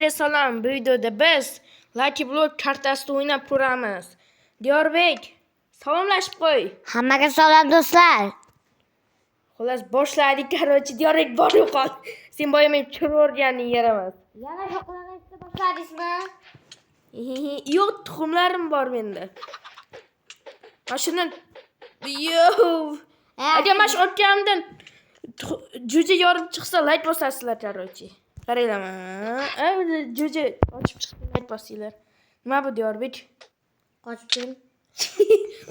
Salom, bu videoda biz Lucky Block kartasida o'ynab ko'ramiz. Diyorbek, salomlashib qo'y. Hammaga salom do'stlar. Xo'las, boshladik. Qarochi, Diyorbek bor yo'qol. Sen boyamay chirvorganing yaramas. Yana shoqolashni boshladingizmi? Yo'q, tuxumlarim bor menda. Mashina agar mash otganimdan jo'ja yorib chiqsa, layt bosasizlar, qarochi. Qaranglar. Jo'ja ochib chiqdi, layt bosinglar. Nima bu, Diyorbek? Qochdim.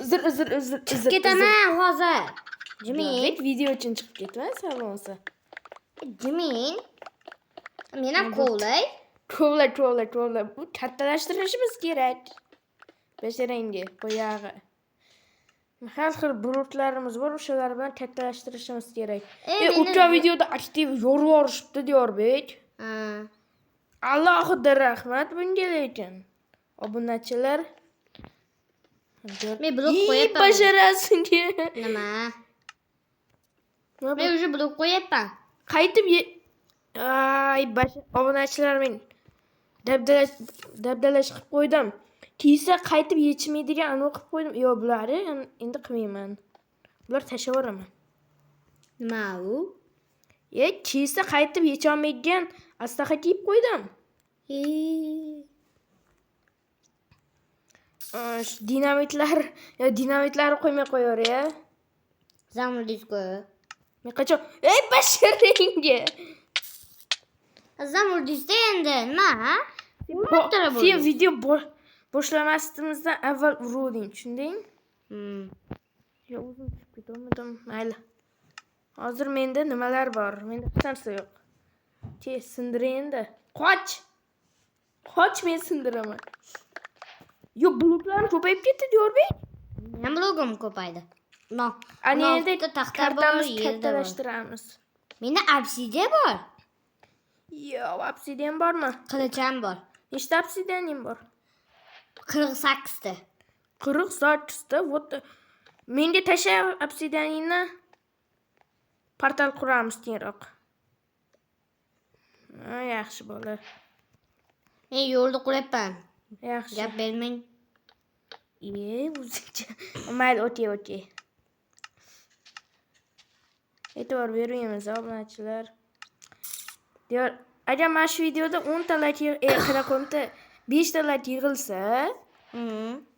Uzr. Ketaman hozir. Jimin. Video uchun chiqib ketman, salonsa. Jimin. Meni qo'llay. Kovla. Bu kattalashtirishimiz kerak. Basharangga, boyag'i. Har xil bulutlarimiz bor, o'shalar bilan kattalashtirishimiz kerak. O'tgan videoda aktiv yorib yorishibdi, Diyorbek. Allohga rahmat bunga lekin. Obunachilar. Men blok qo'yapman. Basharasin. Nima? Men уже blok qo'yapman. Qaytib obunachilar men dabdalash qilib qo'ydim. Kiysa qaytib yechmaydigan aniq qilib qo'ydim. Yo'q, bularni endi qilmayman. Bular tashlab yuboraman. Nima u? Kiysa qaytib yecha olmaydigan astaxa kiyib qo'ydim. Dinamitlarni qo'ymay qo'yaver, ya. Zamur disko. Men qachon basharingga. Zamur disko endi nima? Sen video boshlamasdan avval uruvding, tushunding? Yo, o'zim tushib ketolmadim. Mayli. Hozir menda nimalar bor? Menda hech narsa yo'q. Sindiray endi. Qoch, men sindiraman. Yo, bloklarim ko'payib ketdi, Diyorbek. Men blogim ko'paydi. Ana endi kartamizni kattalashtiramiz. Menda obsidiya bor. Yo'q, obsidian bormi? Qilicham bor. Nechta obsidianing bor? 48 ta. 48 ta. Вот. Menga tasha obsidianingni portal quramiz keyinroq. Yaxshi bola. Men yo'lni qurayapman. Yaxshi. Gap bermang. O'zingcha. Mayli, o'tay. E'tibor bermaymiz, obunachilar. Diyor, agar mana shu videoda 10 ta like, 5 ta like yig'ilsa,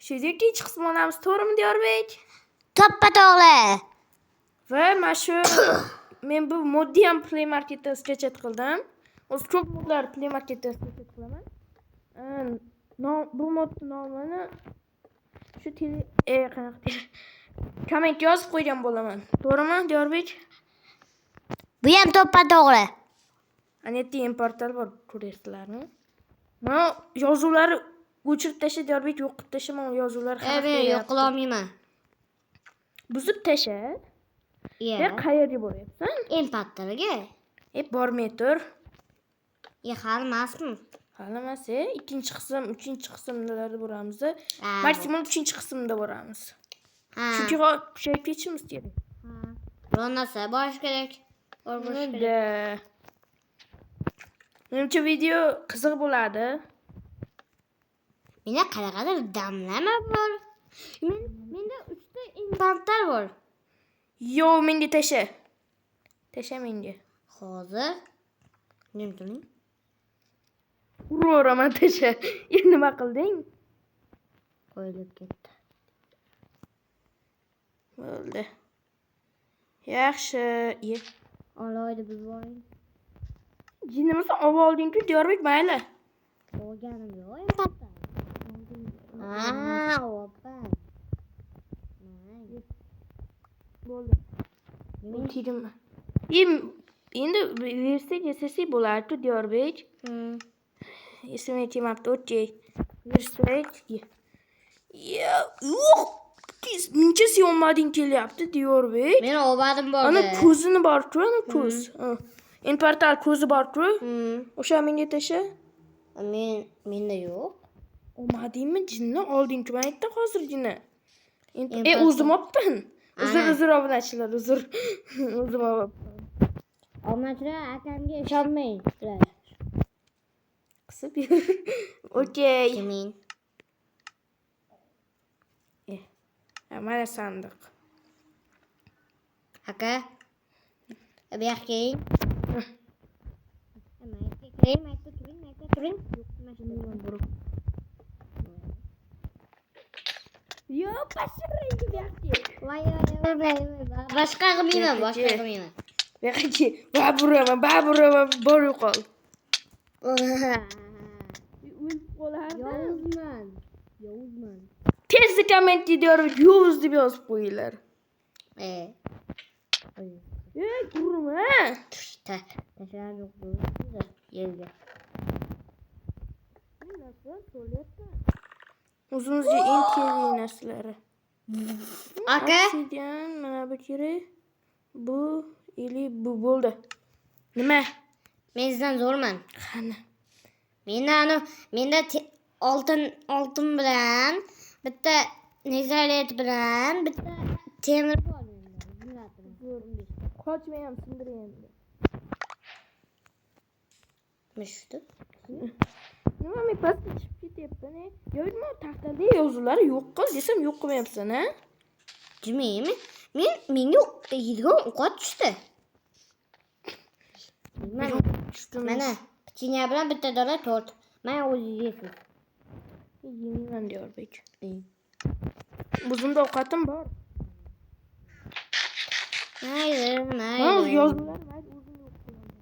shu videoga ikkinchi qism olamiz, to'g'rimi, Diyorbek? To'ppa-to'g'ri. Va mana shu men bu modni ham Play Marketdan skachat qildim. O'z ko'p modlar Play Marketdan skachat qilaman. Bu modning nomini shu komment yozib qo'ygan bo'laman. To'g'rimi, Diyorbek? Bu ham to'ppa-to'g'ri. Ana yerda portal bor, ko'ryapsizlarmi? Mana yozuvlari o'chirib tasha, Diyorbek, yo'qib tashaman yozuvlar. Men yo'q qila olmayman. Buzib tasha. Qayerga boryapsan? Portalga. Bormay tur. Hali emasmi? Hali emas, ikkinchi qism, uchinchi qismlarda boramiz. Maksimum uchinchi qismda boramiz. Chunki kuchayib ketishimiz kerak. Ronasa borish kerak. Menimcha video qiziq bo'ladi. Menda qanaqadir damlama bor. Menda 3 ta inventar bor. Yo'q, menga tasha. Tasha menga. Hozir nima qiling? Uraman tasha. Nima qilding? Qo'yilib ketdi. Bo'ldi. Yaxshi. Oloydi bizvoring. Jinimizni olib olding-ku, Diyorbek, mayli. Olganim yo'q, inventar. Oppa. Bo'ldi. Men tirima. Endi versak yasasak bo'lardi, Diyorbek. Esimga kelmabdi, o'tay. Versak. Muncha olmading kelyapti, Diyorbek. Men olmadim bor. Ana ko'zini bor-ku, ana ko'z. Portal ko'zi bor-ku. O'sha menga tasha. Menda yo'q. Olmadingmi? Jinni olding-ku, men aytdim hozirgina. O'zim olibman. Uzr obunachilar, uzr. O'zim olibman. Obunachilar akamga ishonmang. Qisib ber. Okey. Kimin? Mana sandiq. Aka. Bu yoqqa keling. Maytga kiring. Yo, pashiraydi bu yoqqa. Voy. Boshqa qilmayman. Bu yoqqa. Baburaman, bor yo'qol. O'lib qolardi. Yovuzman. Tezda kommentga Yovuz deb yozib qo'yinglar. Urma. Tashlar yo'q yerga. O'zimizga eng kerakli narsalari. Aka. Obsidian, mana bu kerak. Bu bu bo'ldi. Nima? Men sizdan zo'rman. Qani. Menda oltin bilan, bitta nezaret bilan, bitta temir bor menda. Qochmayam sindiray endi. Mishdi. Nima men pastga chiqib ketyapman? Yo'qmi taxtada yozuvlar yo'q qil desam yo'q qilmayapsan, ha? Jimimi? Menga yeydigan ovqat tushdi. Mana pichenya bilan bitta dona tort. Mana o'zingiz yeysiz. Yeyman Diyorbek. O'zimda ovqatim bor. Mayli. Yozuvlar mayli o'zim yo'q qilaman.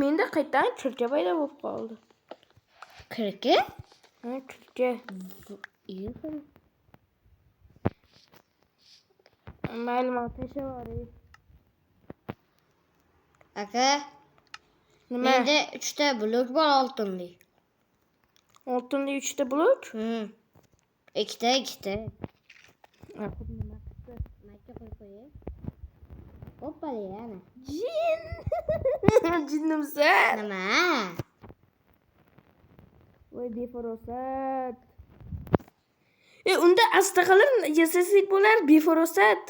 Menda qaytadan kirka paydo bo'lib qoldi. Kirka? Ha, kirka. Mayli, men tashavori. Aka. Nima? Menda 3 ta blok bor oltinli. Oltinli 3 ta blok? 2 ta. Nima qildi? Mayka qo'y. Hoppali yana. Jin. Jinnimsan. Nima? Voy befarosat. Unda asta qilib yasasak bo'lar, befarosat.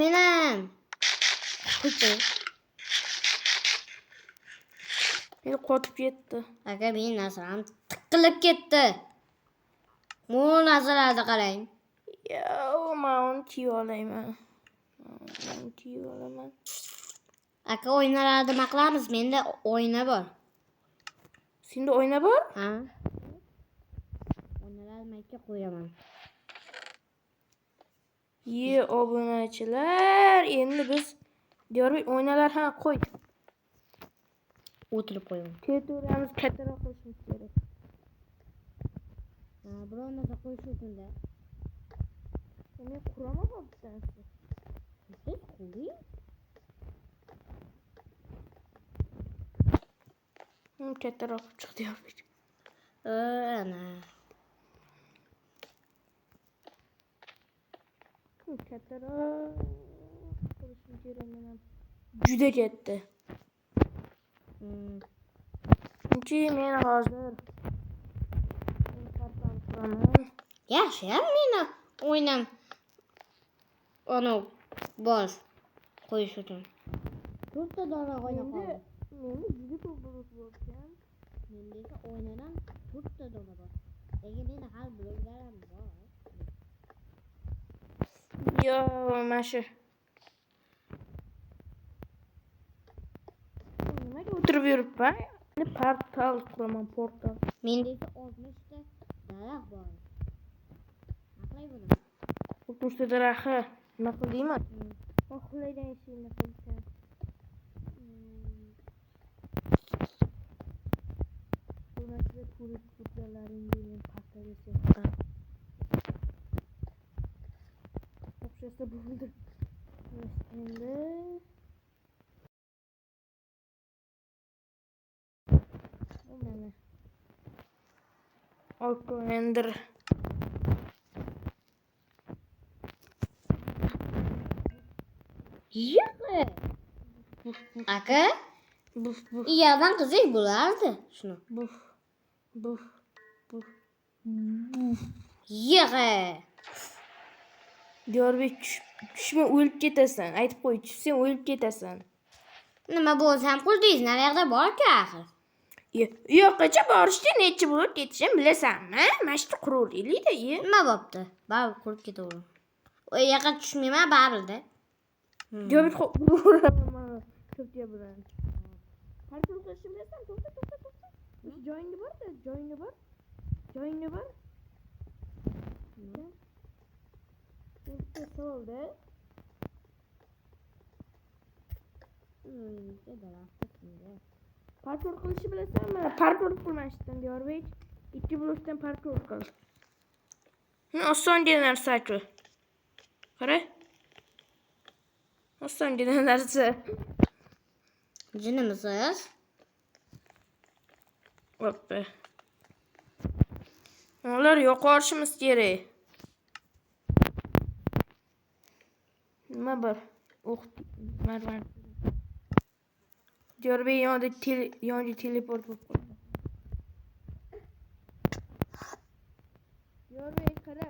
Menam. Meni qotib ketdi. Aka mening nasaram tiqilib ketdi. Bu narsalarni qarang. Yo, men tiyib olaman. Aka o'yinlarni nima qilamiz? Menda o'yina bor. Senda o'yina bor? Ha? O'yinlarni mayka qo'yaman. Obunachilar, endi biz Diyorbek o'ynalar qo'y. O'tirib qo'yaman. Territoriyamiz kattaroq qilishimiz kerak. Biror narsa qo'yish uchunda. Men quraman bittasi. Siz quring. Kattaroq chiqdi Diyorbek. Ana. Kattaroq qilishim kerak men. Juda katta. Chunki men hozir quraman. Yaxshiyam meni o'ynam. Ono bor qo'yish uchun. 4 ta dona o'yna qoldi. Menda juda ko'p blok bo'lgan. Menda esa o'ynadan 4 ta dona bor. Lekin meni har bloklarim bor. Yo, mana shu. Nimaga o'tirib yuribman? Meni portal quraman, portal. Menda esa 60 ta daraxt bor. Aqlay buni. 60 ta daraxti. Nima qildingmi? Xohlaydan ishingni qilsan. Bunaqada ko'rib turganlaringni men pastaga sepdim. O'xshasa bo'ldi. Endi mana. Alkoender. Yo'q. Aka, iyadan qizik bo'lardi shuni. Buf. Yig'i. Diyorbek tushmay o'lib ketasan. Aytib qo'y, tushsang o'lib ketasan. Nima bo'lsam qildingiz, naryoqda bor-ku axir. Yo'qqacha borishda necha bo'lib ketishini bilasanmi? Mana shu quraveraylik-da. Nima bo'pti? Baribir qurib ketaver. O yoqqa tushmayman baribir-da. Diyorbek uraman. To'pga bilan. Parkur qilishni bilasan? To'xta. O'sha joyingga bor-da, joyingga bor. To'xta solda. Parkur qilishni bilasanmi? Parkur qilmasdan Diyorbek. 2 blokdan parkur qil. Osongina narsa-ku. Qara. Osongina narsa. Jinimisiz? Hoppa. Ular yo'qolishimiz kerak. Nima bor? Marvan. Diyorbek yonida teleport bo'lib qoldi. Diyorbek qara.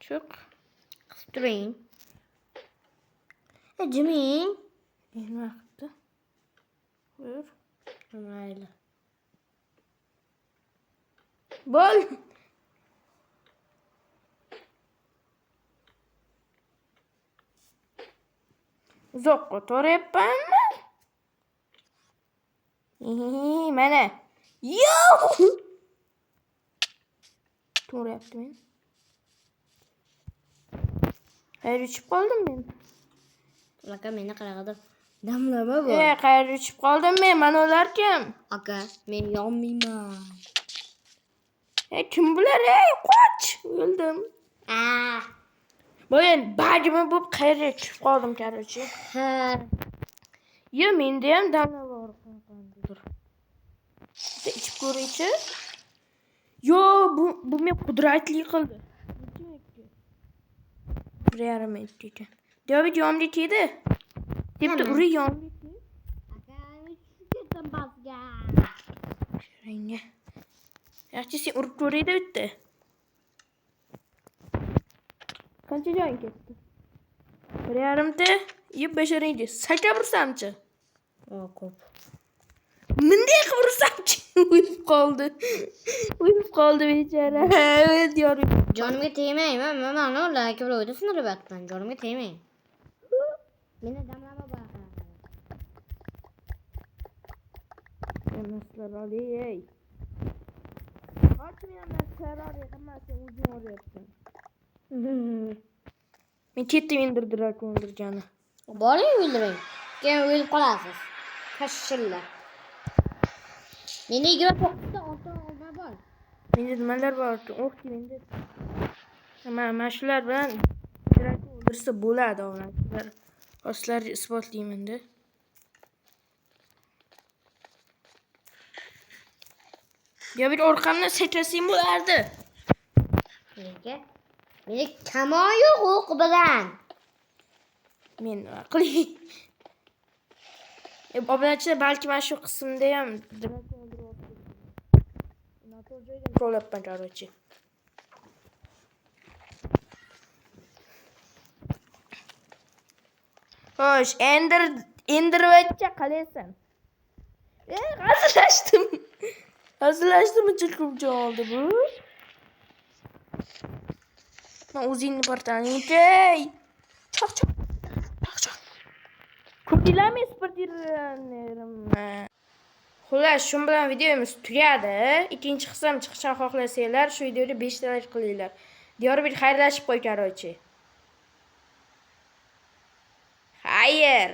Cho'q. Qisib turing. Jiming. Nima qildi? Buyur. Mayli. Bol. Uzoqqa to'rayapmanmi? Mana. Yo'q. To'rayapti men. Qayerga uchib qoldim men? Aka meni qarag'ida damlama bor. Qayerga uchib qoldim men? Mana ular kim? Aka, men yonmayman. Kim bular? Qoch! O'ldim. Bo'yin bajima bo'lib qayerga tushib qoldim, короче. Ha. Yo, menda ham damla bor qanaqandir. Ichib ko'raychi. Yo, bu men qudratli qildi. 1,5 minut ekan. Diyorbek yonimga keldi. Debdi uri yonimga keldi. Aka, men tushib bazga. Shunga. Yaxshi sen urib ko'rayda bitta. Qancha joying ketdi? 1,5 ta, 5,5. Saka bursamchi. Ko'p. Bunday qilursamchi o'lib qoldi bechora. Diyorbek. Jonimga tegmang. Men mana ular aka bilan o'yda sinaryapman. Jonimga tegmang. Meni damlama bor. Emaslar oley. Hokimiyatlar terror hammasi o'zing o'ryapsan. Men ketdim indirdilar ko'ndirgani. Boring o'ldiring. Keyin o'lib qolasiz. Kashshillar. Meni 29 ta olma bor. Menda nimalar bor? Menda. Mana shular bilan o'ldirsa bo'ladi, onalar. Oslarni isbotlayman-da. Ya bir orqamdan sekasing bo'lardi. Nega? Meni kamon yo'q o'q bilan. Men nima qilay? Obunachilar balki mana shu qismda ham noto'g'ri joydan qo'llabman, короче. Xo'sh, endirvachcha qalaysan. Hazırlaştım çıkıpçı oldu bu. Ben uzun portanıyım. Çok. Kurdilermi sportilerim. Xullas, shu bilan videomiz tugadi. Ikkinchi qism chiqishini xohlasanglar, shu videoga 5 ta like qilinglar. Diyorbek xayrlashib qo'y, короче. Xayr.